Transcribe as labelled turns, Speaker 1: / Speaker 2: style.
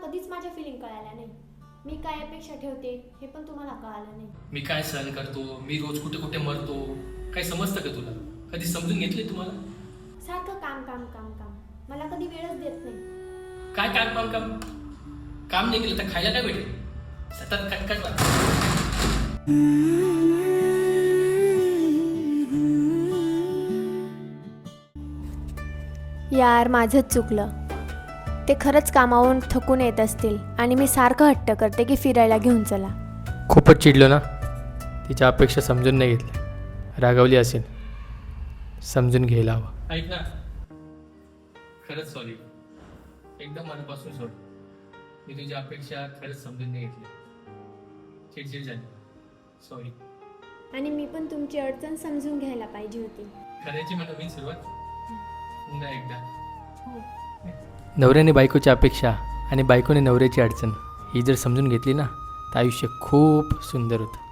Speaker 1: कधीच माझ्या फिलिंग कळाल्या नाही. मी काय अपेक्षा ठेवते हे पण तुम्हाला कळालं नाही.
Speaker 2: मी काय सहन करतो, मी रोज कुठे कुठे मरतो, काही समजतं का तुला? कधी समजून घेतले तुम्हाला?
Speaker 1: सारखं काम काम काम काम, मला कधी वेळच देत नाही.
Speaker 2: काय काम काम काम काम नाही केलं तर खायला काय भेटेल? सतत कटकट
Speaker 1: यार माझंच चुकलं. ते खरंच कामावरून थकून येत असतील आणि मी सारखं हट्ट करते की फिरायला घेऊन चला.
Speaker 2: खूपच चिडलो ना. तिच्या अपेक्षा समजून नाही घेतल्या, रागावली असेल. समजून घ्यायला हवं. ऐक ना, खरंच सॉरी, एकदम मनापासून सॉरी. मी तुझ्या अपेक्षा खरंच समजून नाही घेतल्या, चिडचिड झाली. सॉरी.
Speaker 1: आणि मी पण तुमची अडचण समजून घ्यायला पाहिजे होती.
Speaker 2: करायची म्हणून मी सुरुवात पुन्हा एकदा.
Speaker 1: हो.
Speaker 2: नवऱ्याने बायकोची अपेक्षा आणि बायकोने नवऱ्याची अडचण ही जर समजून घेतली ना तर आयुष्य खूप सुंदर होतं.